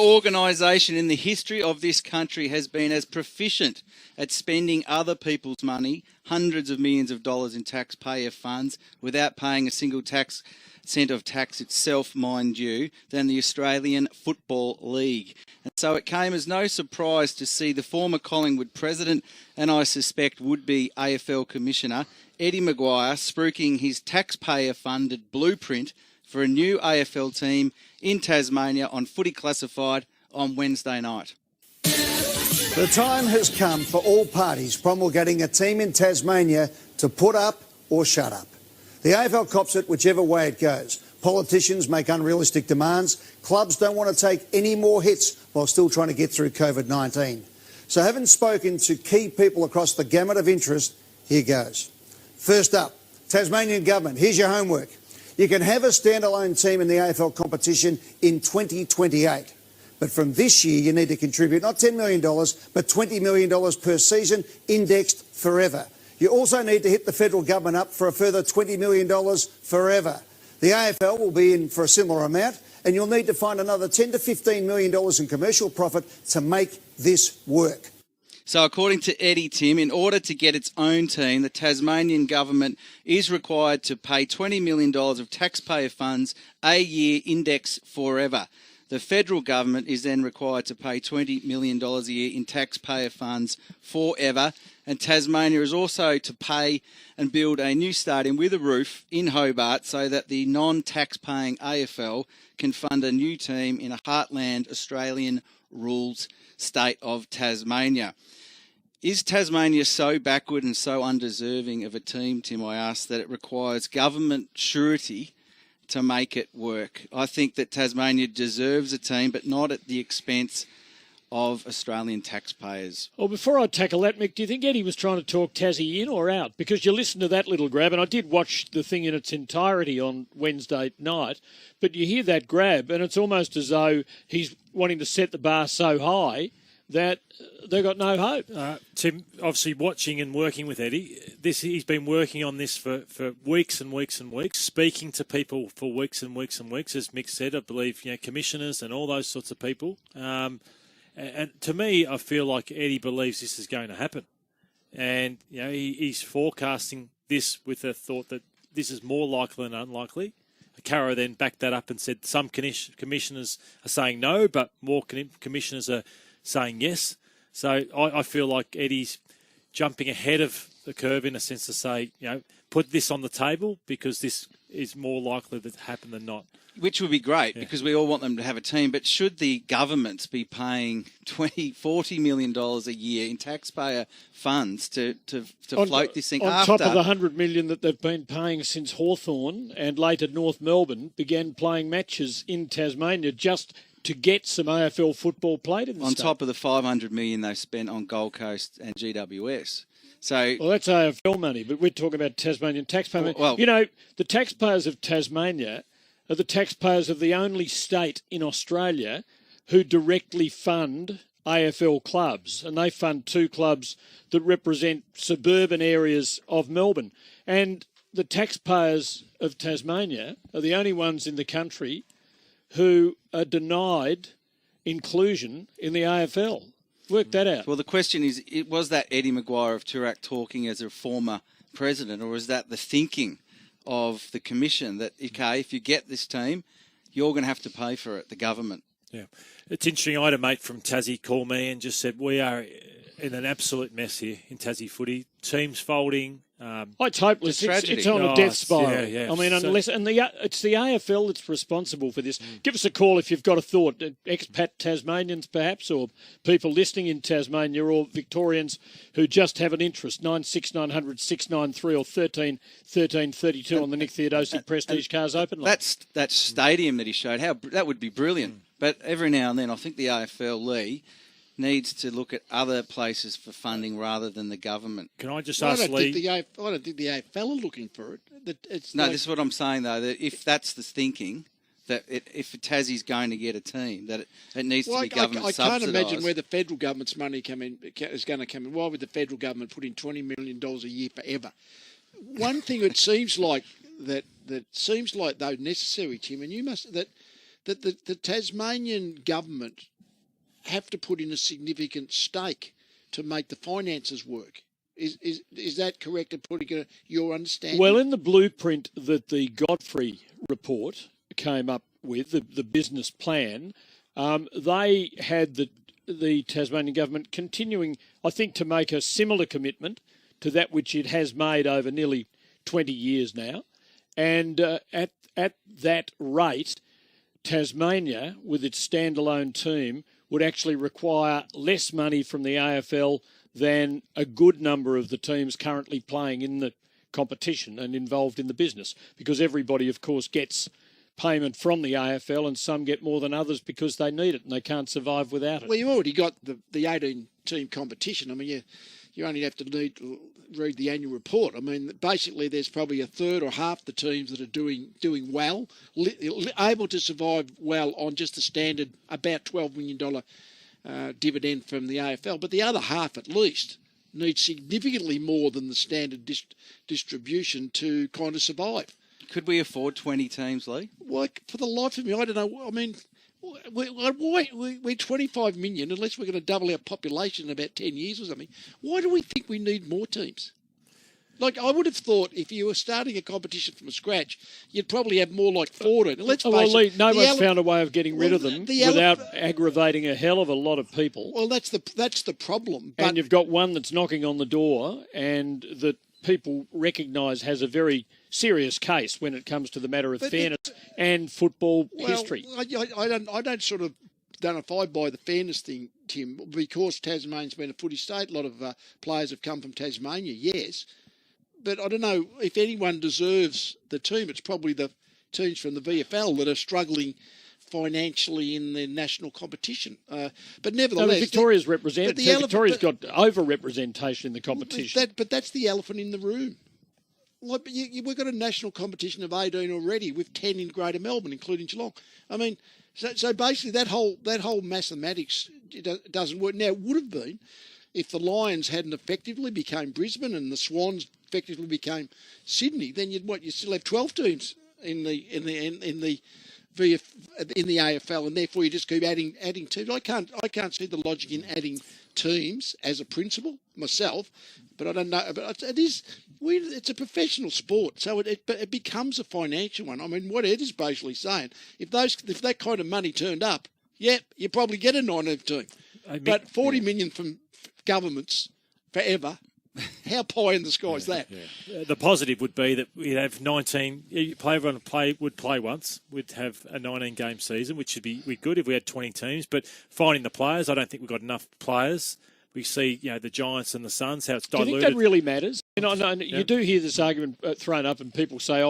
organisation in the history of this country has been as proficient at spending other people's money, hundreds of millions of dollars in taxpayer funds, without paying a single cent of tax itself, mind you, than the Australian Football League. And so it came as no surprise to see the former Collingwood president, and I suspect would-be AFL Commissioner, Eddie McGuire, spruiking his taxpayer-funded blueprint for a new AFL team in Tasmania on Footy Classified on Wednesday night. The time has come for all parties promulgating a team in Tasmania to put up or shut up. The AFL cops it whichever way it goes. Politicians make unrealistic demands. Clubs don't want to take any more hits while still trying to get through COVID-19. So having spoken to key people across the gamut of interest, here goes. First up, Tasmanian Government, here's your homework. You can have a standalone team in the AFL competition in 2028. But from this year, you need to contribute not $10 million, but $20 million per season, indexed forever. You also need to hit the federal government up for a further $20 million forever. The AFL will be in for a similar amount, and you'll need to find another $10 to $15 million in commercial profit to make this work. So according to Eddie, Tim, in order to get its own team, the Tasmanian government is required to pay $20 million of taxpayer funds a year, index forever. The federal government is then required to pay $20 million a year in taxpayer funds forever. And Tasmania is also to pay and build a new stadium with a roof in Hobart so that the non-tax-paying AFL can fund a new team in a heartland Australian rules state of Tasmania. Is Tasmania so backward and so undeserving of a team, Tim, I ask, that it requires government surety to make it work? I think that Tasmania deserves a team, but not at the expense of Australian taxpayers. Well, before I tackle that, Mick, do you think Eddie was trying to talk Tassie in or out? Because you listen to that little grab, and I did watch the thing in its entirety on Wednesday night, but you hear that grab, and it's almost as though he's wanting to set the bar so high that they've got no hope. Tim, obviously watching and working with Eddie, he's been working on this for weeks and weeks and weeks, speaking to people for weeks and weeks and weeks, as Mick said, I believe, commissioners and all those sorts of people. And to me, I feel like Eddie believes this is going to happen. And, he's forecasting this with the thought that this is more likely than unlikely. Caro then backed that up and said some commissioners are saying no, but more commissioners are saying yes. So I feel like Eddie's jumping ahead of the curve in a sense to say, put this on the table because this is more likely to happen than not. Which would be great because we all want them to have a team. But should the governments be paying $40 million a year in taxpayer funds to float this thing on top of the $100 million that they've been paying since Hawthorn and later North Melbourne began playing matches in Tasmania just to get some AFL football played in the state? On top of the $500 million they've spent on Gold Coast and GWS. Well, that's AFL money, but we're talking about Tasmanian taxpayer money. Well, the taxpayers of Tasmania are the taxpayers of the only state in Australia who directly fund AFL clubs, and they fund two clubs that represent suburban areas of Melbourne. And the taxpayers of Tasmania are the only ones in the country who are denied inclusion in the AFL. Work that out. Well, the question is, was that Eddie McGuire of Toorak talking as a former president, or was that the thinking of the commission that, okay, if you get this team, you're going to have to pay for it, the government? Yeah. It's interesting. I had a mate from Tassie call me and just said, we are in an absolute mess here in Tassie footy. Teams folding. It's hopeless. It's on a death spiral. Yeah. I mean, it's the AFL that's responsible for this. Give us a call if you've got a thought. Expat Tasmanians, perhaps, or people listening in Tasmania, or Victorians who just have an interest. 96900 693 or 13 32 on the Nick Theodosic Prestige Cars Open line. That stadium that he showed, that would be brilliant. But every now and then, I think the AFL Lee needs to look at other places for funding rather than the government. Can I just ask Lee? I don't think the AFL are looking for it. This is what I'm saying, though, that if that's the thinking, that if Tassie's going to get a team, that it needs to be government subsidised. I can't imagine where the federal government's money is going to come in. Why would the federal government put in $20 million a year forever? One thing that seems like though necessary, Tim, and you must that the Tasmanian government have to put in a significant stake to make the finances work. Is that correct in putting your understanding? Well, in the blueprint that the Godfrey report came up with, the business plan, they had the Tasmanian government continuing, I think, to make a similar commitment to that which it has made over nearly 20 years now. And at that rate, Tasmania, with its standalone team, would actually require less money from the AFL than a good number of the teams currently playing in the competition and involved in the business, because everybody, of course, gets payment from the AFL and some get more than others because they need it and they can't survive without it. Well, you already got the 18-team competition. I mean, you only have to read the annual report. I mean, basically, there's probably a third or half the teams that are doing well, able to survive well on just the standard about $12 million dividend from the AFL. But the other half, at least, needs significantly more than the standard distribution to kind of survive. Could we afford 20 teams, Lee? Well, for the life of me, I don't know. I mean, we're 25 million, unless we're going to double our population in about 10 years or something. Why do we think we need more teams? Like, I would have thought if you were starting a competition from scratch, you'd probably have more like 14. Let's face Lee, it. no one's found a way of getting rid of them without aggravating a hell of a lot of people. Well, that's the problem. But and you've got one that's knocking on the door and that people recognise has a very serious case when it comes to the matter of fairness and football history. I don't sort of don't know if I buy the fairness thing, Tim, because Tasmania's been a footy state. A lot of players have come from Tasmania, yes. But I don't know if anyone deserves the team. It's probably the teams from the VFL that are struggling financially in the national competition. But nevertheless... Victoria's represented. Victoria's got over-representation in the competition. But that's the elephant in the room. Like, we've got a national competition of 18 already with 10 in Greater Melbourne, including Geelong. I mean, so basically that whole mathematics doesn't work. Now, it would have been if the Lions hadn't effectively became Brisbane and the Swans effectively became Sydney. Then you still have 12 teams in the AFL, and therefore you just keep adding teams. I can't see the logic in adding teams as a principle myself, but I don't know. But it's a professional sport, so it becomes a financial one. I mean, what Ed is basically saying, if that kind of money turned up, you probably get a 9-team team. But 40 million from governments forever. How pie in the sky is that? Yeah. The positive would be that we'd have 19. Everyone would play once. We'd have a 19-game season, which would be good if we had 20 teams. But finding the players, I don't think we've got enough players. We see, the Giants and the Suns, how it's diluted. Do you think that really matters? You do hear this argument thrown up, and people say,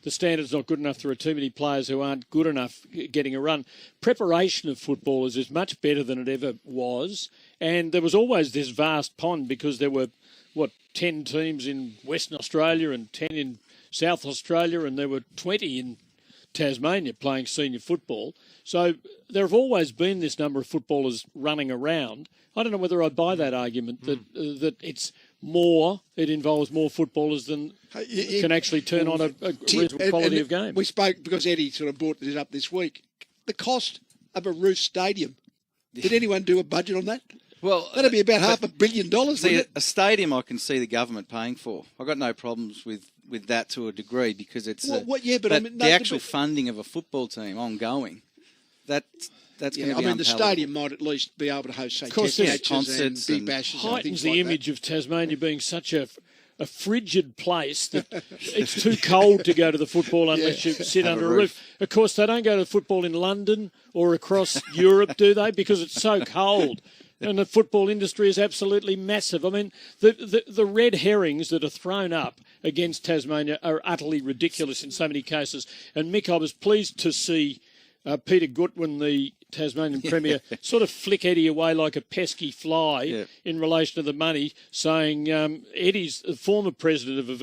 the standard's not good enough. There are too many players who aren't good enough getting a run. Preparation of footballers is much better than it ever was. And there was always this vast pond because there were, 10 teams in Western Australia and 10 in South Australia, and there were 20 in Tasmania playing senior football. So there have always been this number of footballers running around. I don't know whether I buy that argument that it involves more footballers than can actually turn on a reasonable quality of game. We spoke, because Eddie sort of brought this up this week, the cost of a roof stadium. Did anyone do a budget on that? Well, that'd be about $500 million. See, a stadium I can see the government paying for. I've got no problems with that to a degree, because it's the actual funding of a football team ongoing. That's going to be unpalatable. The stadium might at least be able to host, say, test matches and big bashes. Heightens the image of Tasmania being such a frigid place that it's too cold to go to the football unless you sit under a roof. Of course, they don't go to the football in London or across Europe, do they? Because it's so cold. And the football industry is absolutely massive. I mean, the red herrings that are thrown up against Tasmania are utterly ridiculous in so many cases. And Mick, I was pleased to see Peter Goodwin, the Tasmanian Premier, sort of flick Eddie away like a pesky fly in relation to the money, saying, Eddie's the former president of an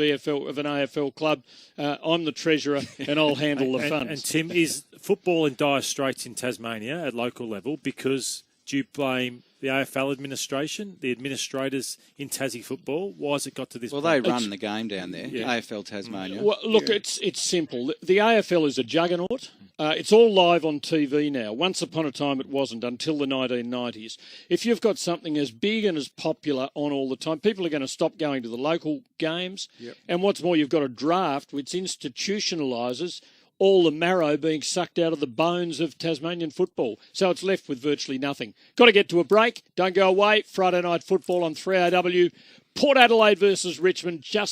AFL club, I'm the treasurer and I'll handle the funds. And Tim, is football in dire straits in Tasmania at local level because do you blame the AFL administration, the administrators in Tassie football? Why has it got to this point? Well, they run the game down there, AFL Tasmania. Well, look, it's simple. The AFL is a juggernaut. It's all live on TV now. Once upon a time it wasn't, until the 1990s. If you've got something as big and as popular on all the time, people are going to stop going to the local games. Yep. And what's more, you've got a draft which institutionalises all the marrow being sucked out of the bones of Tasmanian football. So it's left with virtually nothing. Got to get to a break. Don't go away. Friday night football on 3AW. Port Adelaide versus Richmond. Just